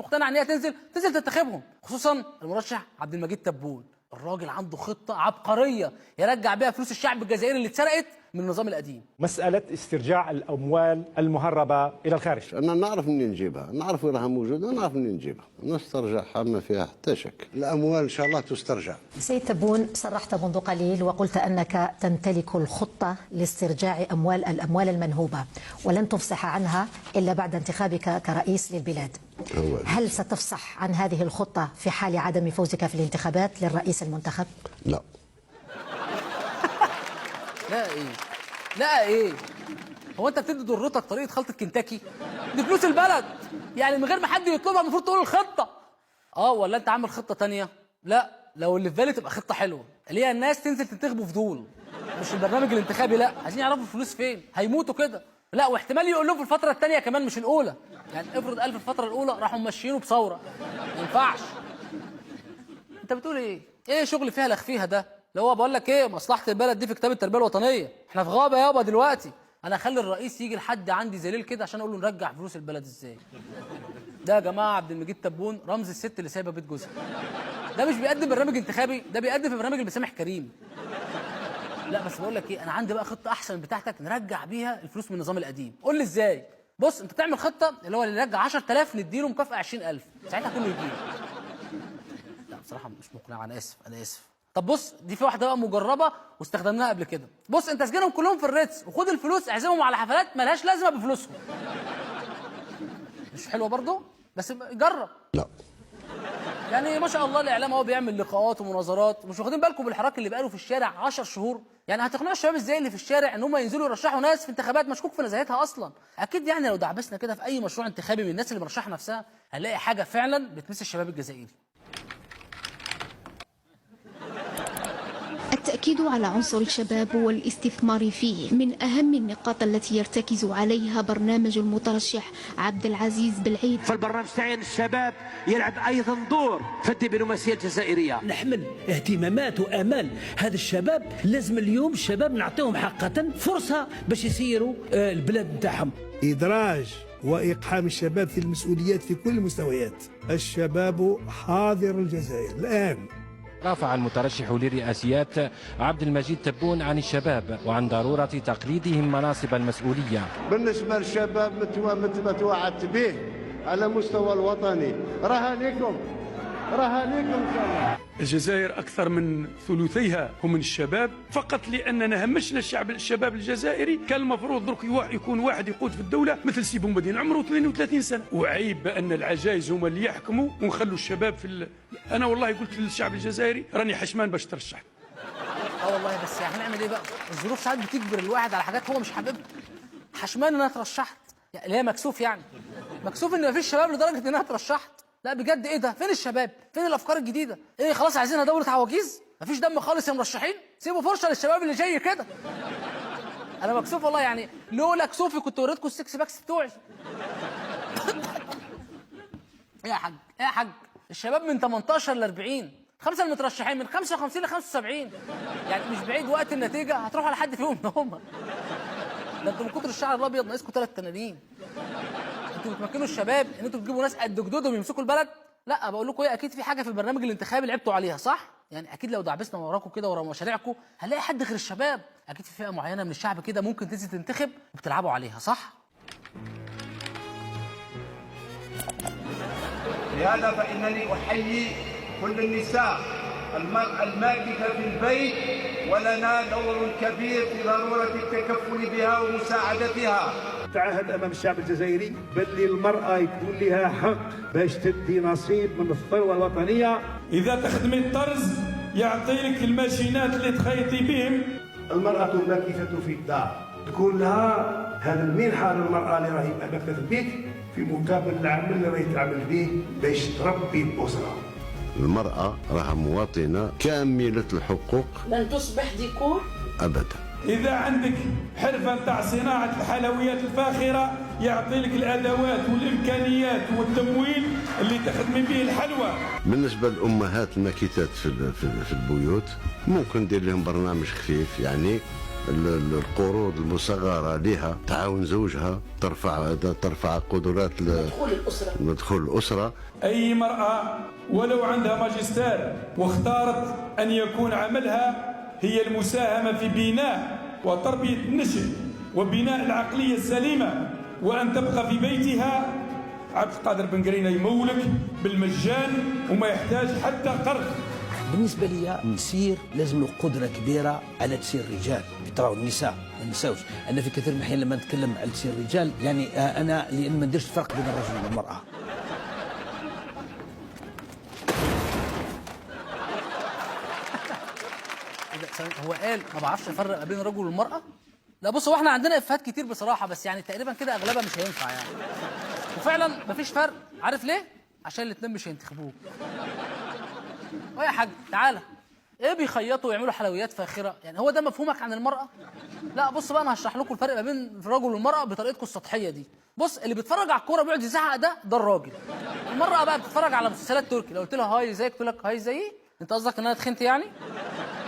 مقتنع ان هي تنزل تنتخبهم، خصوصا المرشح عبد المجيد تبون. الراجل عنده خطه عبقريه يرجع بيها فلوس الشعب الجزائري اللي اتسرقت من النظام القديم. مساله استرجاع الاموال المهربه الى الخارج، انا نعرف منين نجيبها، نعرف وين راها موجوده، نعرف منين نجيبها، نسترجعها ما فيها حتى شك. الاموال ان شاء الله تسترجع. سيد تبون، صرحت منذ قليل وقلت انك تمتلك الخطه لاسترجاع الاموال المنهوبه ولن تفصح عنها الا بعد انتخابك كرئيس للبلاد. هل ستفصح عن هذه الخطه في حال عدم فوزك في الانتخابات للرئيس المنتخب؟ لا. لا ايه هو انت بتدي ضرتك طريقه خلطه كنتاكي؟ دي فلوس البلد، يعني من غير ما حد يطلبها المفروض تقول الخطه. ولا انت عامل خطه تانية؟ لا، لو اللي في بالي تبقى خطه حلوه اللي هي الناس تنزل تنتخبوا فضول، مش البرنامج الانتخابي. لا، عايزين يعرفوا الفلوس فين، هيموتوا كده. لا، واحتمال يقول لهم في الفتره الثانيه كمان مش الاولى. يعني افرض قال في الفتره الاولى راحوا ماشيينه بثوره، ما ينفعش. انت بتقول ايه شغل فيها لخفيها ده؟ اللي هو بقول لك ايه، مصلحه البلد دي في كتاب التربيه الوطنيه، احنا في غابه يابا دلوقتي. انا اخلي الرئيس يجي لحد عندي ذليل كده عشان اقول له نرجع فلوس البلد ازاي. ده يا جماعه عبد المجيد تبون رمز الست اللي سايبه بيت جوزها. ده مش بيقدم برنامج انتخابي، ده بيقدم في برنامج المسامح كريم. لا بس بقول لك ايه، انا عندي بقى خطه احسن من بتاعتك نرجع بيها الفلوس من النظام القديم. قول لي ازاي؟ بص، انت تعمل خطه اللي هو اللي يرجع 10000 نديله مكافاه 20000، ساعتها كله يجي. لا بصراحه مش مقنع، انا اسف. طب بص، دي في واحده بقى مجربه واستخدمناها قبل كده. بص، انت اسجنهم كلهم في الريتس وخد الفلوس اعزمهم على حفلات مالهاش لازمه بفلوسهم. مش حلوه برضه؟ بس جرب. لا. يعني ما شاء الله الاعلام هو بيعمل لقاءات ومناظرات، مش واخدين بالكم بالحراك اللي بقاله في الشارع 10 شهور؟ يعني هتقنعوا الشباب ازاي اللي في الشارع ان هم ينزلوا يرشحوا ناس في انتخابات مشكوك في نزاهتها اصلا؟ اكيد يعني لو دعبسنا كده في اي مشروع انتخابي من الناس اللي مرشحه نفسها هنلاقي حاجه فعلا بتمس الشباب الجزائري. التأكيد على عنصر الشباب والاستثمار فيه من أهم النقاط التي يرتكز عليها برنامج المترشح عبد العزيز بالعيد. فالبرنامج تاعي الشباب يلعب أيضا دور في الدبلوماسية الجزائرية. نحمل اهتمامات وآمال هذا الشباب، لازم اليوم الشباب نعطيهم حقا فرصة باش يسيروا البلاد نتاعهم. إدراج وإقحام الشباب في المسؤوليات في كل المستويات. الشباب حاضر الجزائر الآن. رافع المترشح للرئاسيات عبد المجيد تبون عن الشباب وعن ضرورة تقليدهم مناصب المسؤولية. بالنسبه للشباب مثل ما توعدت به على مستوى الوطني، راها لكم ان شاء الله. الجزائر أكثر من ثلثيها هم من الشباب، فقط لأننا همشنا الشباب الجزائري. كان المفروض درك يكون واحد يقود في الدولة مثل سي بومدين عمره 32 سنة، وعيب بأن العجائز هما اللي يحكموا ونخلوا الشباب أنا والله قلت للشعب الجزائري راني حشمان باش ترشح. والله بس هنعمل ايه بقى؟ الظروف ساعات بتجبر الواحد على حاجات هو مش حاببها. حشمان ان انا اترشحت، يعني اللي هي مكسوف، يعني مكسوف ان مفيش شباب لدرجة ان انا اترشحت. لا بجد، ايه ده؟ فين الشباب؟ فين الافكار الجديده؟ ايه خلاص عايزينها دوله عواجيز؟ مفيش دم خالص يا مرشحين؟ سيبوا فرصه للشباب اللي جاي كده. انا مكسوف والله، يعني لولا كسوفي كنت وريتكم السكس باكس بتوعي. ايه يا حاج الشباب من 18 ل 40، خمسه المترشحين من 55 ل 75، يعني مش بعيد وقت النتيجه هتروحوا على حد فيهم هم. ده انتوا من كتر الشعر الابيض ناقصكم 3 تنانين. انتوا بتمكنوا الشباب ان انتوا تجيبوا ناس قد جدودهم يمسكوا البلد؟ لا، بقول لكم ايه، اكيد في حاجه في البرنامج الانتخابي لعبتوا عليها، صح؟ يعني اكيد لو دعبسنا وراكم كده ورا مشاريعكم هنلاقي حد غير الشباب. اكيد في فئه معينه من الشعب كده ممكن تنزل تنتخب وبتلعبوا عليها، صح؟ لهذا فانني احيي كل النساء المرأة الماكثة في البيت، ولنا دور كبير في ضرورة التكفل بها ومساعدتها. تعهد امام الشعب الجزائري باللي المراه يكون لها حق باش تدي نصيب من الثروه الوطنيه. إذا تخدمي الطرز يعطي لك الماشينات اللي تخيطي بهم. المراه الماكثه في الدار تكون لها هذا المنحه للمراه اللي راهي ماكثه في البيت في مقابل العمل اللي راهي تعمل به باش تربي الاسره. المراه راها مواطنه كامله الحقوق، لن تصبح ديكور ابدا. إذا عندك حرفة تاع صناعة الحلويات الفاخرة يعطي لك الأدوات والإمكانيات والتمويل اللي تخدمي به الحلوى. بالنسبة للأمهات الماكثات في البيوت ممكن ندير لهم برنامج خفيف، يعني القروض المصغرة لها تعاون زوجها، ترفع قدرات مدخول الأسرة. أي مرأة ولو عندها ماجستير واختارت أن يكون عملها هي المساهمة في بناء وتربية النشء وبناء العقلية السليمة، وأن تبقى في بيتها، عبد القادر بن قرينة يمولك بالمجان وما يحتاج حتى قرض. بالنسبة لي نسير لازم له قدرة كبيرة على تسير الرجال. تراو النساء ما نساوش، أنا في كثير من الأحيان لما نتكلم على تسير الرجال يعني أنا لأن ما نديرش فرق بين الرجل والمرأة. هو قال ما بعرفش افرق ما بين الرجل والمرأة؟ لا بص، هو احنا عندنا افات كتير بصراحة، بس يعني تقريبا كده اغلبها مش هينفع يعني. وفعلا مفيش فرق، عارف ليه؟ عشان الاتنين مش هينتخبوك. ويا حاج تعالى، ايه بيخيطوا ويعملوا حلويات فاخرة؟ يعني هو ده مفهومك عن المرأة؟ لا بص بقى، انا هشرح لكم الفرق ما بين الرجل والمرأة بطريقتكم السطحية دي. بص، اللي بيتفرج على الكورة بيقعد يزعق ده الراجل. المرأة بقى بتتفرج على مسلسلات تركي، لو قلت لها هاي ازيك تقول لك هاي زيي؟ انت قصدك ان انا اتخنت يعني؟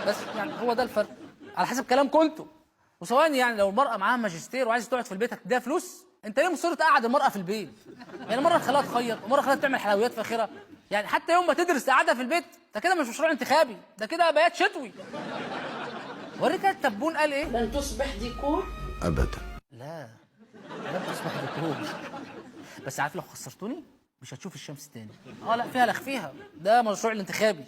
بس يعني هو ده الفرق على حسب كلامكم انتوا. وثواني، يعني لو المرأة معاها ماجستير وعايزة تقعد في البيت هتديها فلوس؟ انت ليه مصر تقعد المرأة في البيت؟ يعني مرة تخليها تخيط ومرة تخليها تعمل حلويات فاخرة. يعني حتى يوم ما تدرس قاعدة في البيت ده كده مش مشروع انتخابي، ده كده بيات شتوي. وريك التبون قال ايه؟ لن تصبح ديكور أبدا. لا لن تصبح ديكور. بس عارف لو خسرتوني مش هتشوف الشمس تاني. لا فيها لخفيها، ده مشروع الانتخابي.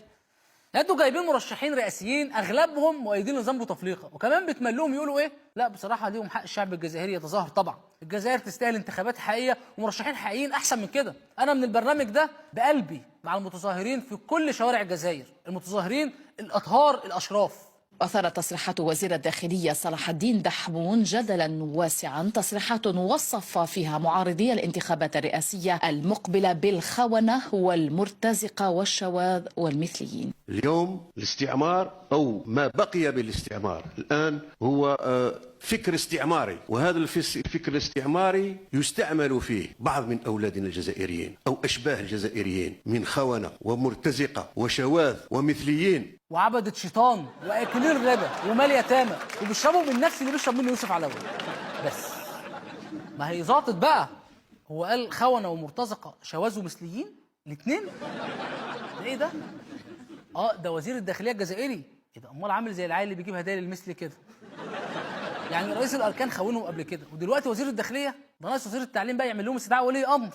انتوا جايبين مرشحين رئاسيين اغلبهم مؤيدين لنظام بوتفليقه، وكمان بتملوهم يقولوا ايه؟ لا بصراحه ليهم حق الشعب الجزائري يتظاهر. طبعا الجزائر تستاهل انتخابات حقيقيه ومرشحين حقيقيين احسن من كده. انا من البرنامج ده بقلبي مع المتظاهرين في كل شوارع الجزائر، المتظاهرين الاطهار الاشراف. أثارت تصريحات وزير الداخلية صلاح الدين دحبون جدلا واسعا، تصريحات وصف فيها معارضي الانتخابات الرئاسية المقبلة بالخونة والمرتزقة والشواذ والمثليين. اليوم الاستعمار أو ما بقي بالاستعمار الآن هو فكر استعماري، وهذا الفكر الاستعماري يستعمل فيه بعض من أولادنا الجزائريين أو أشباه الجزائريين من خونة ومرتزقة وشواذ ومثليين وعبدة شيطان واكلين ربا ومال يتامى، وبيشربوا من نفس اللي بيشرب منه يوسف علوي. بس ما هي ظابطت بقى، هو قال خونة ومرتزقة شواذ ومثليين الاثنين. ده ايه ده؟ ده وزير الداخلية الجزائري. ايه ده؟ امال عامل زي العيل اللي بيجيب هدايا للمثل كده. يعني رئيس الاركان خونهم قبل كده، ودلوقتي وزير الداخليه ده ناقص وزير التعليم بقى يعمل لهم استدعاء ولي امر.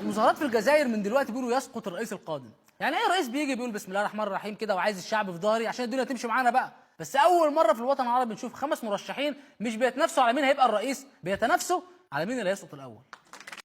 المظاهرات في الجزائر من دلوقتي بيقولوا يسقط الرئيس القادم. يعني ايه رئيس بيجي بيقول بسم الله الرحمن الرحيم كده وعايز الشعب في ظهري عشان الدنيا تمشي معانا بقى؟ بس اول مره في الوطن العربي نشوف 5 مرشحين مش بيتنافسوا على مين هيبقى الرئيس، بيتنافسوا على مين اللي هيسقط الاول.